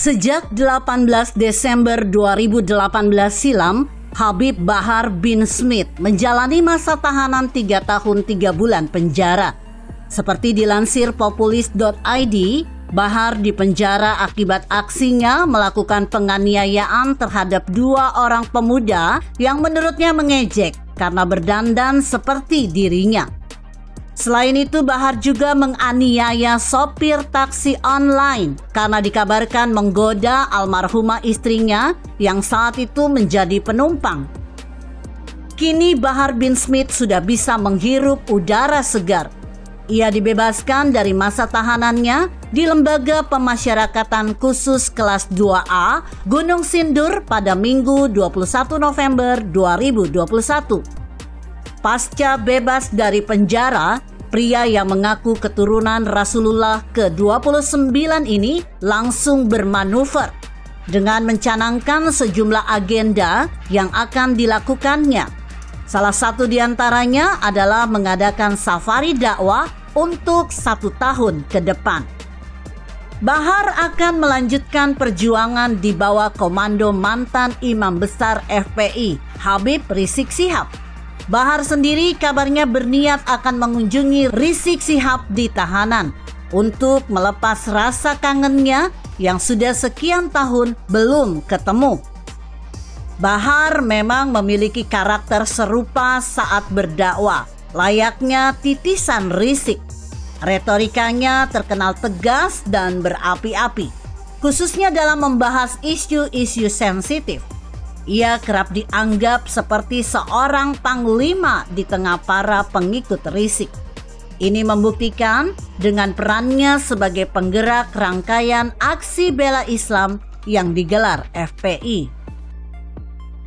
Sejak 18 Desember 2018 silam, Habib Bahar bin Smith menjalani masa tahanan 3 tahun 3 bulan penjara. Seperti dilansir populis.id, Bahar dipenjara akibat aksinya melakukan penganiayaan terhadap 2 orang pemuda yang menurutnya mengejek karena berdandan seperti dirinya. Selain itu, Bahar juga menganiaya sopir taksi online karena dikabarkan menggoda almarhumah istrinya yang saat itu menjadi penumpang. Kini Bahar bin Smith sudah bisa menghirup udara segar. Ia dibebaskan dari masa tahanannya di Lembaga Pemasyarakatan Khusus Kelas 2A Gunung Sindur pada Minggu 21 November 2021. Pasca bebas dari penjara, pria yang mengaku keturunan Rasulullah ke-29 ini langsung bermanuver dengan mencanangkan sejumlah agenda yang akan dilakukannya. Salah satu di antaranya adalah mengadakan safari dakwah untuk 1 tahun ke depan. Bahar akan melanjutkan perjuangan di bawah komando mantan Imam Besar FPI, Habib Rizik Syihab. Bahar sendiri kabarnya berniat akan mengunjungi Rizik Syihab di tahanan untuk melepas rasa kangennya yang sudah sekian tahun belum ketemu. Bahar memang memiliki karakter serupa saat berdakwah, layaknya titisan Rizik. Retorikanya terkenal tegas dan berapi-api, khususnya dalam membahas isu-isu sensitif. Ia kerap dianggap seperti seorang panglima di tengah para pengikut Rizik. Ini membuktikan dengan perannya sebagai penggerak rangkaian aksi bela Islam yang digelar FPI.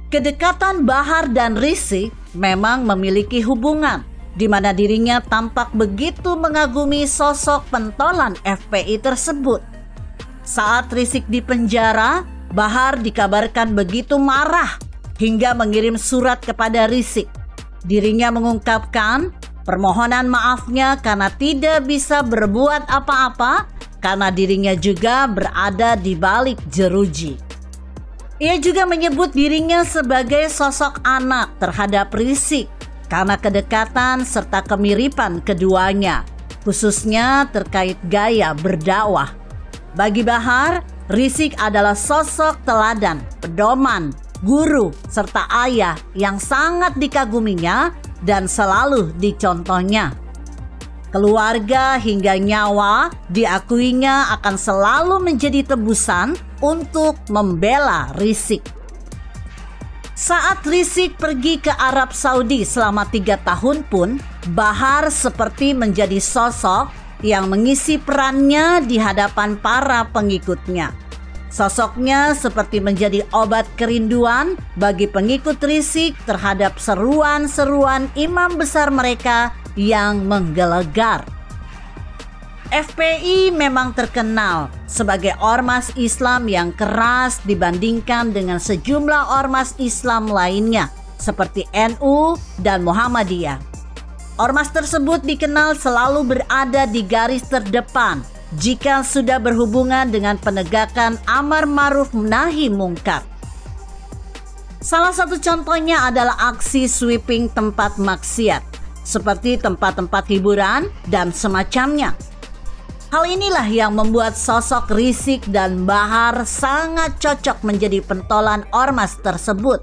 Kedekatan Bahar dan Rizik memang memiliki hubungan, di mana dirinya tampak begitu mengagumi sosok pentolan FPI tersebut. Saat Rizik dipenjara, Bahar dikabarkan begitu marah hingga mengirim surat kepada Rizik. Dirinya mengungkapkan permohonan maafnya karena tidak bisa berbuat apa-apa karena dirinya juga berada di balik jeruji. Ia juga menyebut dirinya sebagai sosok anak terhadap Rizik karena kedekatan serta kemiripan keduanya, khususnya terkait gaya berdakwah. Bagi Bahar, Rizik adalah sosok teladan, pedoman, guru, serta ayah yang sangat dikaguminya dan selalu dicontohnya. Keluarga hingga nyawa diakuinya akan selalu menjadi tebusan untuk membela Rizik. Saat Rizik pergi ke Arab Saudi selama 3 tahun pun, Bahar seperti menjadi sosok yang mengisi perannya di hadapan para pengikutnya. Sosoknya seperti menjadi obat kerinduan bagi pengikut Rizik terhadap seruan-seruan imam besar mereka yang menggelegar. FPI memang terkenal sebagai ormas Islam yang keras dibandingkan dengan sejumlah ormas Islam lainnya seperti NU dan Muhammadiyah. Ormas tersebut dikenal selalu berada di garis terdepan jika sudah berhubungan dengan penegakan amar ma'ruf nahi mungkar. Salah satu contohnya adalah aksi sweeping tempat maksiat, seperti tempat-tempat hiburan dan semacamnya. Hal inilah yang membuat sosok Rizik dan Bahar sangat cocok menjadi pentolan ormas tersebut.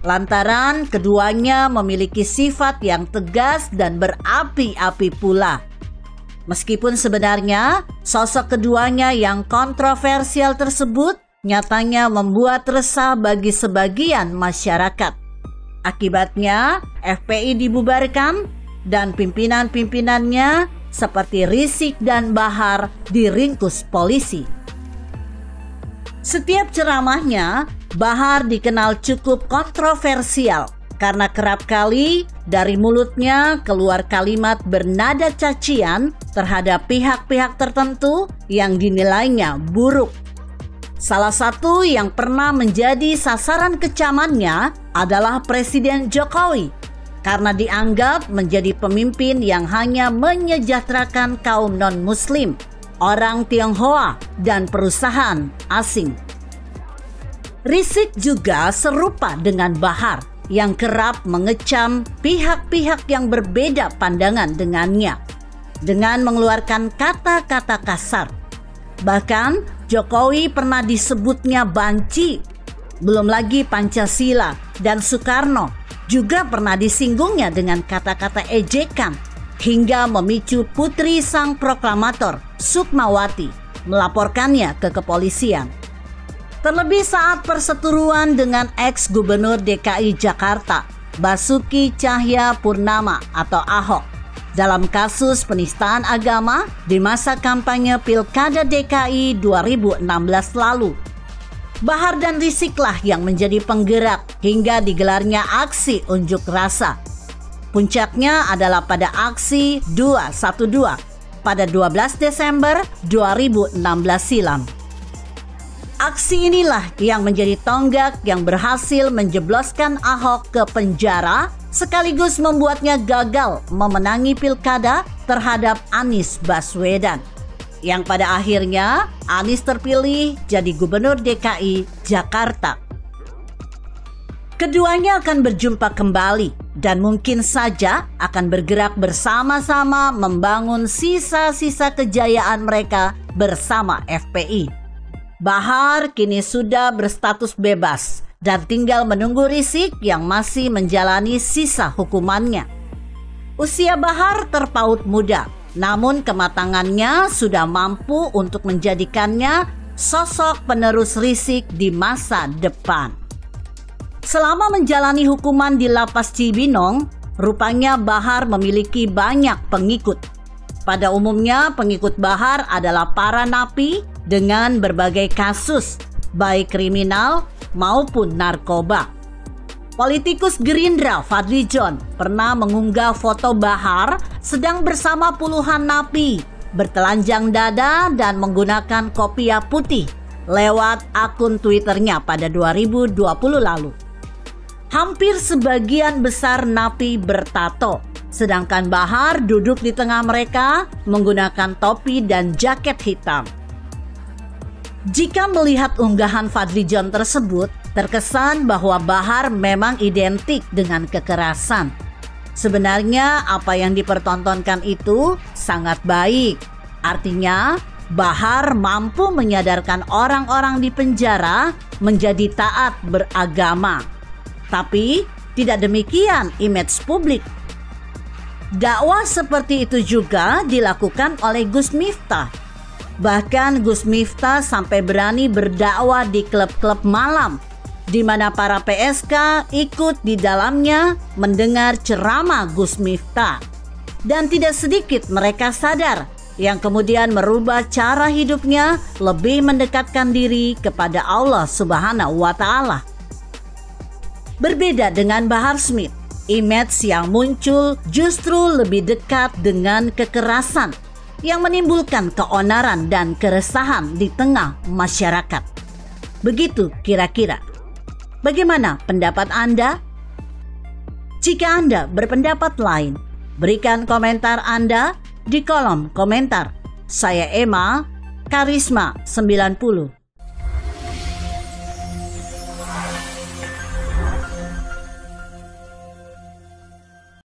Lantaran keduanya memiliki sifat yang tegas dan berapi-api pula. Meskipun sebenarnya sosok keduanya yang kontroversial tersebut nyatanya membuat resah bagi sebagian masyarakat. Akibatnya FPI dibubarkan dan pimpinan-pimpinannya seperti Rizik dan Bahar diringkus polisi. Setiap ceramahnya, Bahar dikenal cukup kontroversial karena kerap kali dari mulutnya keluar kalimat bernada cacian terhadap pihak-pihak tertentu yang dinilainya buruk. Salah satu yang pernah menjadi sasaran kecamannya adalah Presiden Jokowi karena dianggap menjadi pemimpin yang hanya menyejahterakan kaum non-muslim. orang Tionghoa, dan perusahaan asing. Rizik juga serupa dengan Bahar yang kerap mengecam pihak-pihak yang berbeda pandangan dengannya dengan mengeluarkan kata-kata kasar. Bahkan Jokowi pernah disebutnya banci. Belum lagi Pancasila dan Soekarno juga pernah disinggungnya dengan kata-kata ejekan hingga memicu putri sang proklamator Sukmawati melaporkannya ke kepolisian. Terlebih saat perseteruan dengan ex-gubernur DKI Jakarta Basuki Cahayapurnama atau Ahok dalam kasus penistaan agama di masa kampanye Pilkada DKI 2016 lalu. Bahar dan Riziklah yang menjadi penggerak hingga digelarnya aksi unjuk rasa. Puncaknya adalah pada aksi 212 pada 12 Desember 2016 silam. Aksi inilah yang menjadi tonggak yang berhasil menjebloskan Ahok ke penjara sekaligus membuatnya gagal memenangi pilkada terhadap Anies Baswedan. Yang pada akhirnya Anies terpilih jadi gubernur DKI Jakarta. Keduanya akan berjumpa kembali dan mungkin saja akan bergerak bersama-sama membangun sisa-sisa kejayaan mereka bersama FPI. Bahar kini sudah berstatus bebas dan tinggal menunggu Rizik yang masih menjalani sisa hukumannya. Usia Bahar terpaut muda, namun kematangannya sudah mampu untuk menjadikannya sosok penerus Rizik di masa depan. Selama menjalani hukuman di Lapas Cibinong, rupanya Bahar memiliki banyak pengikut. Pada umumnya pengikut Bahar adalah para napi dengan berbagai kasus, baik kriminal maupun narkoba. Politikus Gerindra Fadlizon pernah mengunggah foto Bahar sedang bersama puluhan napi, bertelanjang dada dan menggunakan kopiah putih lewat akun Twitternya pada 2020 lalu. Hampir sebagian besar napi bertato, sedangkan Bahar duduk di tengah mereka menggunakan topi dan jaket hitam. Jika melihat unggahan Fadlizon tersebut, terkesan bahwa Bahar memang identik dengan kekerasan. Sebenarnya apa yang dipertontonkan itu sangat baik. Artinya, Bahar mampu menyadarkan orang-orang di penjara menjadi taat beragama. Tapi tidak demikian image publik. Dakwah seperti itu juga dilakukan oleh Gus Miftah. Bahkan Gus Miftah sampai berani berdakwah di klub-klub malam, di mana para PSK ikut di dalamnya mendengar ceramah Gus Miftah. Dan tidak sedikit mereka sadar yang kemudian merubah cara hidupnya lebih mendekatkan diri kepada Allah Subhanahu wa Ta'ala. Berbeda dengan Bahar Smith, image yang muncul justru lebih dekat dengan kekerasan yang menimbulkan keonaran dan keresahan di tengah masyarakat. Begitu kira-kira. Bagaimana pendapat Anda? Jika Anda berpendapat lain, berikan komentar Anda di kolom komentar. Saya Emma, Karisma 90.